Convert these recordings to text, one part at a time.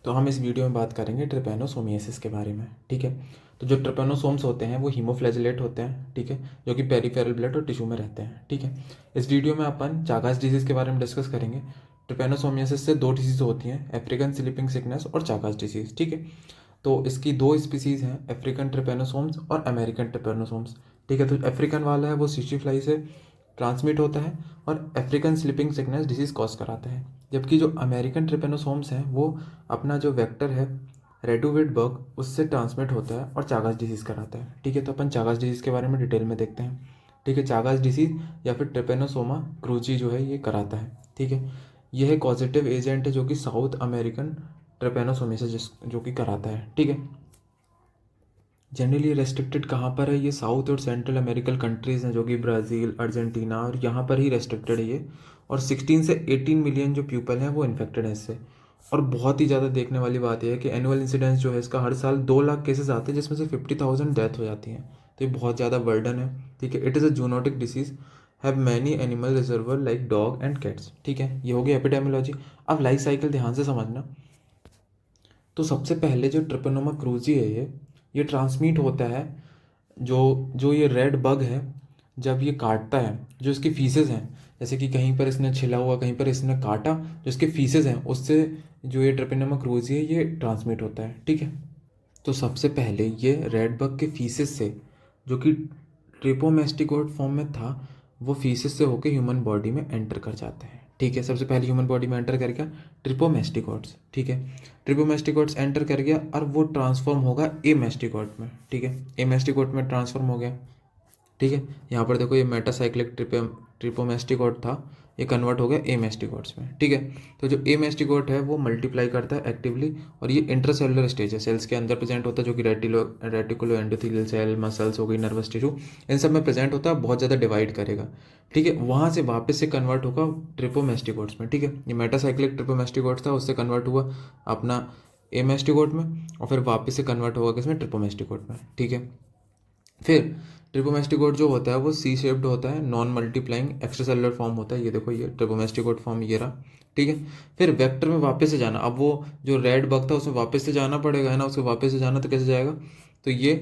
तो हम इस वीडियो में बात करेंगे ट्रिपैनोसोमियासिस के बारे में। ठीक है, तो जो ट्रिपैनोसोम्स होते हैं वो हीमोफ्लैजेलेट होते हैं। ठीक है, जो कि पेरिफेरल ब्लड और टिश्यू में रहते हैं। ठीक है, इस वीडियो में अपन चागास डिजीज़ के बारे में डिस्कस करेंगे। ट्रिपैनोसोमियासिस से दो डिजीज़ होती हैं, अफ्रीकन स्लीपिंग सिकनेस और चागास डिजीज़। ठीक है, तो इसकी दो स्पीसीज़ हैं, अफ्रीकन ट्रिपैनोसोम्स और अमेरिकन ट्रिपैनोसोम्स। ठीक है, तो अफ्रीकन वाला है वो सीची फ्लाई से ट्रांसमिट होता है और African sleeping sickness disease cause कराता है। जबकि जो अमेरिकन ट्रिपेनोसोम्स हैं वो अपना जो वेक्टर है रेडोविड बग उससे ट्रांसमिट होता है और चागास डिजीज़ कराता है। ठीक है, तो अपन चागास डिजीज़ के बारे में डिटेल में देखते हैं। ठीक है, चागास डिजीज़ या फिर ट्रिपेनोसोमा क्रूजी जो है ये कराता है। ठीक है, यह एक पॉजिटिव एजेंट है जो कि साउथ अमेरिकन ट्रिपेनोसोमियासिस जो कि कराता है। ठीक है, जनरली रेस्ट्रिक्टेड कहाँ पर है, ये साउथ और सेंट्रल अमेरिकन कंट्रीज़ हैं जो कि ब्राज़ील, अर्जेंटीना और यहाँ पर ही रेस्ट्रिक्टेड है ये। और 16 से 18 मिलियन जो पीपल हैं वो इन्फेक्टेड हैं इससे। और बहुत ही ज़्यादा देखने वाली बात यह है कि एनुअल इंसिडेंस जो है इसका हर साल 2 लाख केसेस आते हैं, जिसमें से 50,000 डेथ हो जाती हैं। तो ये बहुत ज़्यादा बर्डन है। ठीक है, it is a zoonotic disease, have many animal reservoir like dog and cats. ठीक है, ये हो गई एपिडेमियोलॉजी। अब लाइफ साइकिल ध्यान से समझना। तो सबसे पहले जो ट्रिपेनोमा क्रूजी है ये ट्रांसमिट होता है, जो जो ये रेड बग है जब ये काटता है, जो इसकी फीसेस हैं, जैसे कि कहीं पर इसने छिला हुआ, कहीं पर इसने काटा, जो इसके फीसेस हैं उससे जो ये ट्रिपेनोमा क्रूजी है ये ट्रांसमिट होता है। ठीक है, तो सबसे पहले ये रेड बग के फीसेस से, जो कि ट्रिपोमेस्टिकोट फॉर्म में था, वो फीसेस से होकर ह्यूमन बॉडी में एंटर कर जाते हैं। ठीक है, सबसे पहले ह्यूमन बॉडी में एंटर कर गया ट्रिपोमेस्टिकोट्स। ठीक है, ट्रिपोमेस्टिकोट्स एंटर कर गया और वो ट्रांसफॉर्म होगा ए मेस्टिकोट में। ठीक है, ए मेस्टिकोट में ट्रांसफॉर्म हो गया। ठीक है, यहाँ पर देखो ये मेटासाइक्लिक ट्रिपोमेस्टिकोट था, ये कन्वर्ट हो गया ए मेस्टिकोट्स में। ठीक है, तो जो ए मेस्टिकोट है वो मल्टीप्लाई करता है एक्टिवली, और ये इंटरसेलुलर स्टेज है, सेल्स के अंदर प्रेजेंट होता है, जो कि रेटिकुलो एंडोथेलियल सेल, मसल्स हो गई, नर्वस टिश्यू, इन सब में प्रेजेंट होता है, बहुत ज़्यादा डिवाइड करेगा। ठीक है, वहाँ से वापस से कन्वर्ट होगा ट्रिपोमेस्टिकोट्स में। ठीक है, ये मेटासाइक्लिक ट्रिपोमेस्टिकोट था, उससे कन्वर्ट हुआ अपना ए मेस्टिकोट में, और फिर वापस से कन्वर्ट होगा किसमें, ट्रिपोमेस्टिकोट में। ठीक है, फिर ट्रिपोमेस्टिकोट जो होता है वो सी शेप्ड होता है, non multiplying extra cellular form होता है। ये देखो ये ट्रिपोमेस्टिकोट फॉर्म ये रहा। ठीक है, फिर वेक्टर में वापस से जाना, अब वो जो रेड बग था उसमें वापस से जाना पड़ेगा, है ना, उसको वापस से जाना तो कैसे जाएगा, तो ये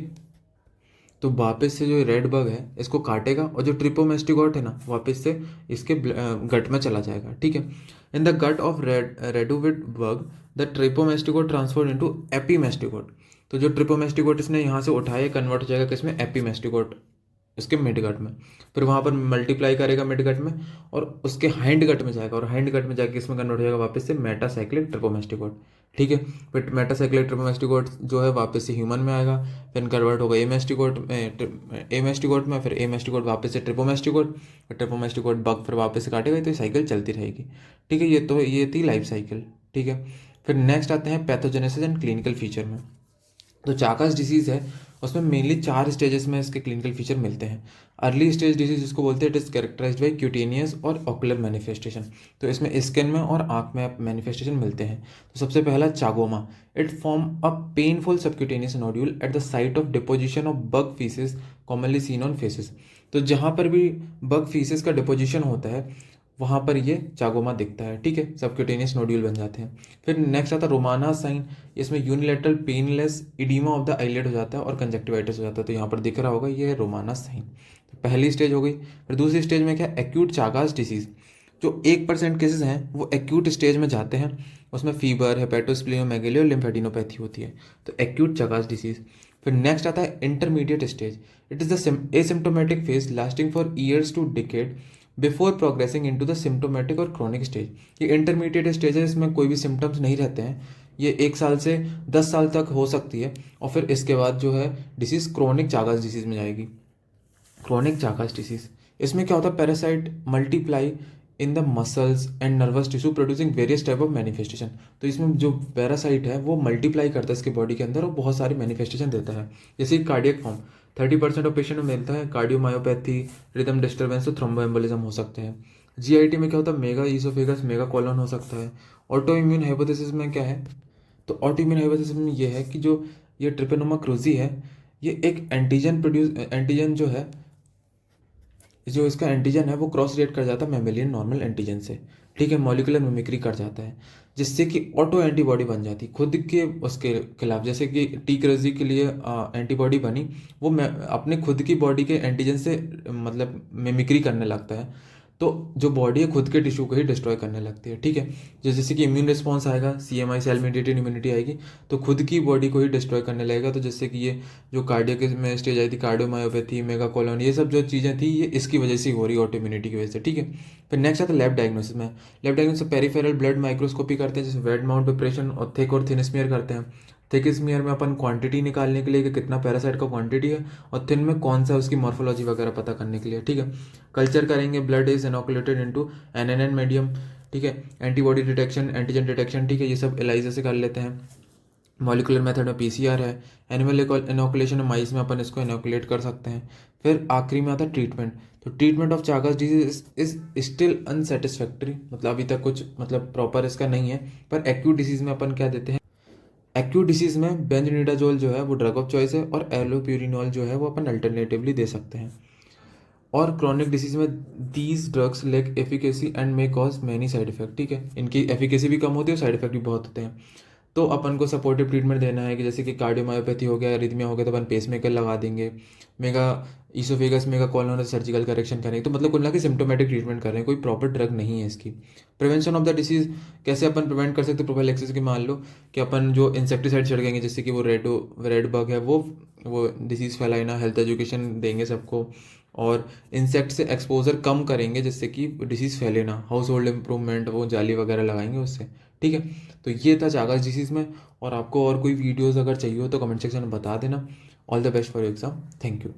तो वापस से जो रेड बग है इसको काटेगा, और जो ट्रिपोमेस्टिकोट है ना वापस से इसके गट में चला जाएगा। ठीक है, in the gut of reduviid bug the trypomastigote transfer into epimastigote. तो जो ट्रिपोमेस्टिकोट इसने यहाँ से उठाया कन्वर्ट हो जाएगा किसमें, एपीमेस्टिकोट, इसके मिड गट में। फिर वहाँ पर मल्टीप्लाई करेगा मिड गट में, और उसके हाइंड गट में जाएगा, और हाइंड गट में जाके इसमें कन्वर्ट हो जाएगा वापस से मेटासाइक्लिक ट्रिपोमेस्टिकोट। ठीक है, फिर मेटासाइक्लिक ट्रिपोमेस्टिकोट जो है वापस से ह्यूमन में आएगा, फिर कन्वर्ट होगा ए मेस्टिकोट में, फिर ए मेस्टिकोट वापस से ट्रिपोमेस्टिकोट, ट्रिपोमेस्टिकोट बग फिर वापस से काटेगा, तो ये साइकिल चलती रहेगी। ठीक है, ये थी लाइफ साइकिल। ठीक है, फिर नेक्स्ट आते हैं पैथोजेनेसिस एंड क्लिनिकल फीचर में। तो चाकास डिजीज़ है उसमें मेनली 4 स्टेजेस में इसके क्लिनिकल फीचर मिलते हैं। अर्ली स्टेज डिजीज जिसको बोलते हैं, it is characterised by cutaneous और ऑकुलर मैनिफेस्टेशन। तो इसमें स्किन में और आँख में मैनिफेस्टेशन मिलते हैं। तो सबसे पहला chagoma, it form a painful subcutaneous nodule at the site of deposition of bug faeces commonly seen on faces. तो जहाँ पर भी बग फीसेस का डिपोजिशन होता है वहाँ पर ये चागोमा दिखता है। ठीक है, सबक्यूटेनियस नोड्यूल बन जाते हैं। फिर नेक्स्ट आता है रोमाना साइन, इसमें unilateral painless oedema of the eyelet हो जाता है और कंजक्टिवाइटिस हो जाता है। तो यहाँ पर दिख रहा होगा ये है रोमाना साइन। तो पहली स्टेज हो गई। फिर दूसरी स्टेज में क्या, एक्यूट चागास डिसीज। जो 1% केसेस हैं वो एक्यूट स्टेज में जाते हैं, उसमें फीवर, हेपेटोस्प्लीनोमेगेली और लिम्फेडिनोपैथी होती है। तो एक्यूट चागास डिसीज। फिर नेक्स्ट आता है intermediate stage, it is the asymptomatic phase lasting for years to decade before progressing into the symptomatic और क्रॉनिक स्टेज। ये इंटरमीडिएट स्टेज है, इसमें कोई भी सिम्टम्स नहीं रहते हैं, ये 1 साल से 10 साल तक हो सकती है, और फिर इसके बाद जो है डिसीज़ क्रोनिक चागास डिसीज़ में जाएगी। क्रोनिक चागास डिसीज़, इसमें क्या होता है, parasite multiply in the muscles and nervous tissue producing various type of manifestation. तो इसमें जो पैरासाइट है वो मल्टीप्लाई करता है इसके बॉडी के अंदर और बहुत सारी मैनिफेस्टेशन देता है। जैसे कार्डियक फॉर्म 30% ऑफ पेशेंट में मिलता है, कार्डियोमायोपैथी, रिदम डिस्टर्बेंस, तो थ्रोम्बोएम्बोलिज्म हो सकते हैं। जीआईटी में क्या होता है, मेगा ईसोफेगस, मेगा कॉलन हो सकता है। ऑटो इम्यून हाइपोथेसिस में क्या है, तो ऑटो इम्यून हाइपोथेसिस में ये है कि जो ये ट्रिपेनोमा क्रूजी है ये एक एंटीजन जो है, जो इसका एंटीजन है वो क्रॉस रिएक्ट कर जाता है मैमेलियन नॉर्मल एंटीजन से। ठीक है, मॉलिकुलर मिमिक्री कर जाता है। जिससे कि ऑटो एंटीबॉडी बन जाती खुद के उसके खिलाफ। जैसे कि टी क्रेजी के लिए एंटीबॉडी बनी, वो मैं अपने खुद की बॉडी के एंटीजन से मतलब मिमिक्री करने लगता है। तो जो बॉडी है खुद के टिश्यू को ही डिस्ट्रॉय करने लगती है, ठीक है। जैसे कि इम्यून रिस्पॉन्स आएगा, CMI सेल मीडिएटेड इम्यूनिटी आएगी, तो खुद की बॉडी को ही डिस्ट्रॉय करने लगेगा। तो जैसे कि ये जो कार्डियक में स्टेज आई थी, कार्डियोमायोपैथी, मेगाकोलोन, ये सब जो चीज़ें थी ये इसकी वजह से हो रही है, ऑटो इम्यूनिटी की वजह से, ठीक है। फिर नेक्स्ट आता है लैब डायग्नोसिस में। Lab diagnosis peripheral blood microscopy करते हैं, जैसे वेट माउंट प्रिपरेशन और थिक और थिन स्मीयर करते हैं। थिक स्मीयर में अपन क्वांटिटी निकालने के लिए कि कितना पैरासाइट का क्वांटिटी है, और थिन में कौन सा उसकी मॉर्फोलॉजी वगैरह पता करने के लिए, ठीक है। कल्चर करेंगे, blood is inoculated into NNN medium, ठीक है। एंटीबॉडी डिटेक्शन, एंटीजन डिटेक्शन, ठीक है, ये सब एलाइजा से कर लेते हैं। मॉलिकुलर मेथड में PCR है। एनिमल इनोकुलेशन में माइस में अपन इसको इनोकुलेट कर सकते हैं। फिर आखिरी में आता है ट्रीटमेंट। तो treatment of Chagas disease is still unsatisfactory, मतलब अभी तक कुछ मतलब प्रॉपर इसका नहीं है। पर एक्यूट डिसीज में अपन क्या देते हैं, एक्यूट डिसीज में बेंजोनिडाजोल जो है वो ड्रग ऑफ चॉइस है, और एलोप्यूरिनोल जो है वो अपन अल्टरनेटिवली दे सकते हैं। और क्रॉनिक डिसीज में these drugs lake efficacy and may cause many side effect, ठीक है। इनकी एफिकेसी भी कम होती है और साइड इफेक्ट भी बहुत होते हैं। तो अपन को सपोर्टिव ट्रीटमेंट देना है कि जैसे कि कार्डियोमायोपैथी हो गया, रिदमिया हो गया, तो अपन पेसमेकर लगा देंगे। Mega oesophagus mega colon surgical correction करेंगे। तो मतलब कुल मिला के सिम्टोमेटिक ट्रीटमेंट कर रहे हैं, कोई प्रॉपर ड्रग नहीं है इसकी। प्रिवेंशन ऑफ द डिसीज कैसे अपन प्रिवेंट कर सकते हैं, प्रोफाइलैक्सिस की मान लो कि अपन जो इंसेक्टिसाइड छिड़केंगे, जैसे कि वो रेड बग है, वो डिसीज़ फैलाना, हेल्थ एजुकेशन देंगे सबको, और इंसेक्ट से एक्सपोजर कम करेंगे जिससे कि डिसीज़ फैले ना। हाउस होल्ड इम्प्रूवमेंट, वो जाली वगैरह लगाएंगे उससे, ठीक है। तो ये था चागास डिसीज़ में। और आपको और कोई वीडियोज़ अगर चाहिए हो तो कमेंट सेक्शन में बता देना। All the best for your exam. Thank you.